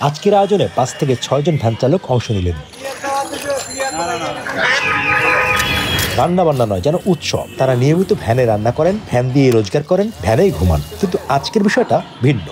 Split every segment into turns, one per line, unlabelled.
আজকের আয়োজনে 5 থেকে 6 জন ভ্যান চালক অংশ নিলেন। রান্না বান্না নয়, যেন উৎসব। তারা নিয়মিত ভ্যানে রান্না করেন, ভ্যান দিয়ে রোজগার করেন, ভ্যানেই ঘুমান। কিন্তু আজকের বিষয়টা ভিন্ন।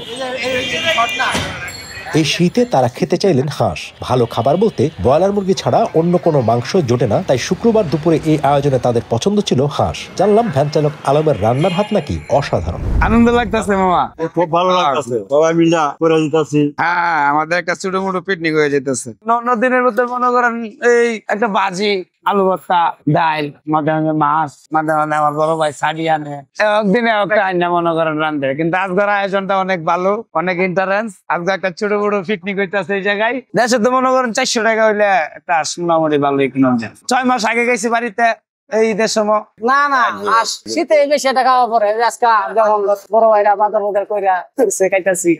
এই শীতে তারা খেতে চাইলেন হাঁস। ভালো খাবার বলতে ব্রয়লার মুরগি ছাড়া অন্য কোনো মাংস জোটে না, তাই শুক্রবার দুপুরে এই আয়োজনে তাদের পছন্দ ছিল হাঁস। জানলাম ভ্যান চালক আলমের রান্নার হাত নাকি অসাধারণ।
আনন্দ লাগতেছে মামা,
খুব ভালো লাগতেছে। সবাই মিলে করে দিতেছি।
হ্যাঁ, আমাদের একটা ছোট মোটো পিকনিক হয়ে যেতেছে। নদিনের মধ্যে মনে করেন এই একটা বাজি, আলু ভর্তা, ডাল, মাঝে মাঝে মাছ, মাঝে মাঝে আমার বড় ভাই শাড়ি আনে, একদিনে একটা আইনা মনে করেন রান্ধে। কিন্তু আজকের আয়োজনটা অনেক ভালো, অনেক ইন্টারেন্স। আজকে একটা ছোট বড় পিকনিক হইতেছে এই জায়গায়। দেশে তো মনে করেন 400 টাকা হইলে একটা মোটামুটি ভালো কিনে যায়। 6 মাস আগে গেছি বাড়িতে এই ঈদের সময়।
না শীতে বেশি এটা খাওয়া পরে আজকে যখন বড় ভাইরা বাজার বাজার কইরা খাইতেছি,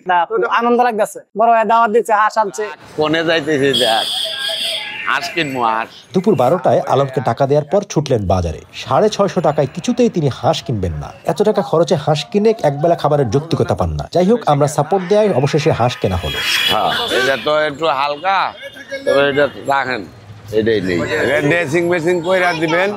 আনন্দ লাগতেছে। বড় ভাই দাওয়াত দিচ্ছে, হাঁস আনছে।
কোনে যাইতেছে
দুপুর 12টায় আলমকে টাকা দেওয়ার পর ছুটলেন বাজারে। 650 টাকায় কিছুতেই তিনি হাঁস কিনবেন না। এত টাকা খরচে হাঁস কিনে একবেলা খাবারের যৌক্তিকতা পান না। যাই হোক, আমরা সাপোর্ট দেওয়ায় অবশেষে হাঁস কেনা হলো।
এটা তো একটু হালকা, তবে এটা রাখেন, এটাই নেই। ড্রেসিং মেশিন কইরা দিবেন,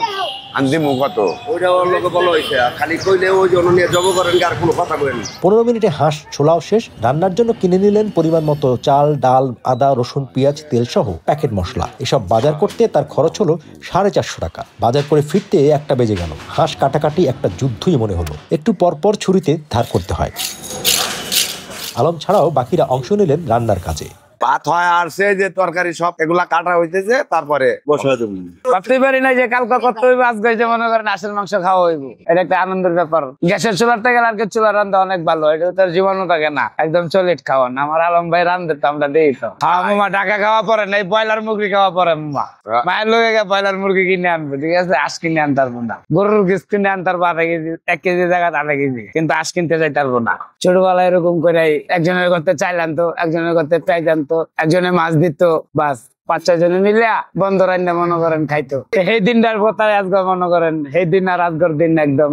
আন্তিম কত ওইটা ওর লোকে বলো হইছে, খালি কইলে ওই জন্য নিয়ে জব করেন, আর কোনো কথা বলেন।
15 মিনিটে হাঁস ছোলাও শেষ। রান্নার জন্য কিনে নিলেন পরিমাণ মতো চাল, ডাল, আদা, রসুন, পেঁয়াজ, তেল সহ প্যাকেট মশলা। এসব বাজার করতে তার খরচ হলো 450 টাকা। বাজার করে ফিরতে 1টা বেজে গেল। হাঁস কাটাকাটি একটা যুদ্ধই মনে হলো। একটু পরপর ছুরিতে ধার করতে হয়। আলম ছাড়াও বাকিরা অংশ নিলেন রান্নার কাজে।
ভাত হয় আর সে যে তরকারি সব এগুলা কাটা হইতেছে, তারপরে
বসায় দেবো।
ভাবতেই পারি না যে কালকে করতে হইবে, আজকে যে মনে করেন হাঁসের মাংস খাওয়া হইব। এটা একটা আনন্দের ব্যাপার। গ্যাসের চুলার থেকে আর কি চুলার রান্না অনেক ভালো। এটা তার জীবনও থাকে না, একদম চলিট খাওয়ান। আমার আলম ভাই রান্ধে তো আমরা দেই তো। হ্যাঁ মামা, ঢাকা খাওয়া পরে না, ব্রয়লার মুরগি খাওয়া পরে মামা। মায়ের লোকে ব্রয়লার মুরগি কিনে আনবে, ঠিক আছে? হাঁস কিনে আনতে পারবো না। গরুর ঘিস কিনে আনতে পারবো 1 কেজি, 1 কেজি জায়গা 1/2 কেজি, কিন্তু হাঁস কিনতে যাইতে পারবো না। ছোটবেলায় এরকম করে একজনের করতে চাইল আনতো, একজনের করতে পেঁয়াজ আনতো, একজনে মাছ দিত, বাস 5-6 জনে মিলে বন্ধ রান্না মনে করেন খাইতো। সেই দিনটার কথা আজকে মনে করেন, সেই দিন আর আজকের দিন একদম।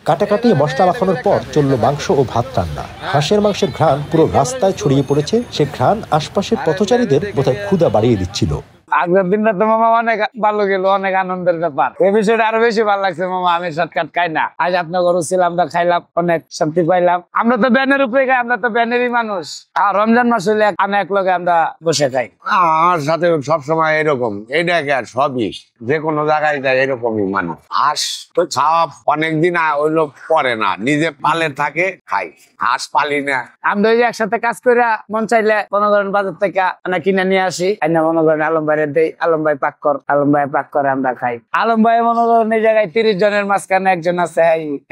কাটাকাটি মশলা মাখানোর পর চলল মাংস ও ভাত রান্না। হাঁসের মাংসের ঘ্রাণ পুরো রাস্তায় ছড়িয়ে পড়েছে। সে ঘ্রাণ আশপাশের পথচারীদের বোধহয় ক্ষুধা বাড়িয়ে দিচ্ছিল।
আগের দিনটা তো মামা অনেক ভালো গেল, অনেক আনন্দের ব্যাপার। এই বিষয়টা আরো বেশি ভালো লাগছে মামা। আমি শর্টকাট খাই না। আজ আপনার ঘরে ছিলাম, আমরা খাইলাম, অনেক শান্তি পাইলাম। আমরা তো ব্যানের উপরে খাই, আমরা তো ব্যানেরই মানুষ। আর রমজান মাস হইলে এক লগে আমরা বসে খাই।
আমার সাথে সবসময় এরকম, এইটাকে আর সবই যে কোনো জায়গায় যায় এরকমই মানুষ। হাঁস তো খাওয়া অনেকদিন হইলো পরে না, নিজে পালে থাকে খাই, হাঁস পালি না।
আমরা ওই যে একসাথে কাজ করে মন চাইলে মনে করেন বাজার থেকে কিনে নিয়ে আসি, মনে করেন আলম ভাই দেই, আলম ভাই পাক কর, আলম ভাই পাক করে আমরা খাই। আলম ভাই মনে করেন এই জায়গায় 30 জনের মাঝখানে একজন আছে,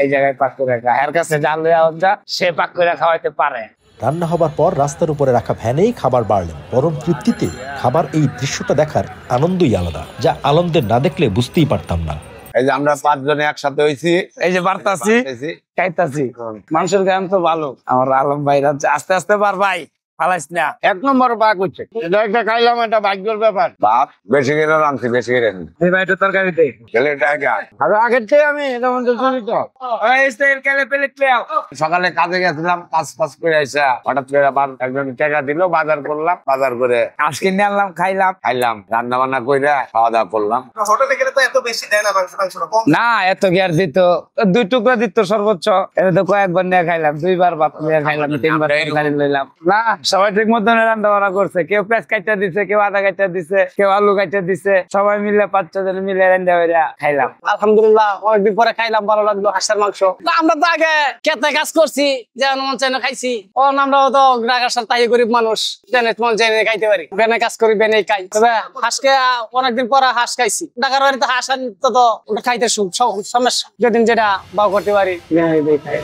এই জায়গায় পাক করে খায়। এর কাছে যা লইয়া যা সে পাক করে খাওয়াইতে পারে।
রান্না হবার পর রাস্তার উপরে রাখা ভ্যানেই খাবার বাড়লেন। পরম তৃপ্তিতে খাবার। এই দৃশ্যটা দেখার আনন্দই আলাদা, যা আলমদের না দেখলে বুঝতেই পারতাম না।
এই যে আমরা 5 জনে একসাথে হইছি,
এই যে বাড়তাছি, খাইতাছি। মানুষের গান তো ভালো। আমার আলম ভাই আস্তে আস্তে পার ভাই, ফালাইস না, 1 নম্বর পাক হচ্ছে। এটা একটা খাইলাম, এটা ভাগ্যের ব্যাপার।
বাপ বেশি করে রাঁধছি, বেশি করে
এই ভাইটা তরকারিতে আর আগের থেকে আমি
সকালে কাজে গেছিলাম, কাজ করে আইসা হঠাৎ করে আবার একজন টাকা দিল, বাজার করলাম, বাজার করে
আজকে নিয়ে আনলাম,
খাইলাম, রান্না বান্না করে খাওয়া দাওয়া করলাম।
হোটেলে গেলে তো এত বেশি দেয় না মাংস,
না এত কি আর দিত, 2 টুকরা দিত সর্বোচ্চ। এটা তো কয়েকবার নিয়ে খাইলাম, 2বার ভাত নিয়ে খাইলাম, 3বার তরকারি লইলাম। না সবাই ঠিক মতন রান্না বান্না করছে। কেউ পেঁয়াজ কাটা দিছে, কেউ আদা কাটা দিছে, কেউ আলু কাটা দিছে। সবাই মিলে 5-6 জন মিলে রান্না করে খাইলাম।
আলহামদুলিল্লাহ অনেকদিন পরে খাইলাম, ভালো লাগলো হাঁসের মাংস। আমরা তো আগে খেতে কাজ করছি, যেমন মন চাই না খাইছি। আমরাও তো ঢাকার সাথে তাই গরিব মানুষ, বেনে মন চাই না খাইতে পারি, বেনে কাজ করি, বেনে খাই। তবে হাঁসকে অনেকদিন পরে হাঁস খাইছি। ঢাকার বাড়িতে হাঁস তো খাইতে সমস্যা, যেদিন যেটা বাউ করতে পারি খাই।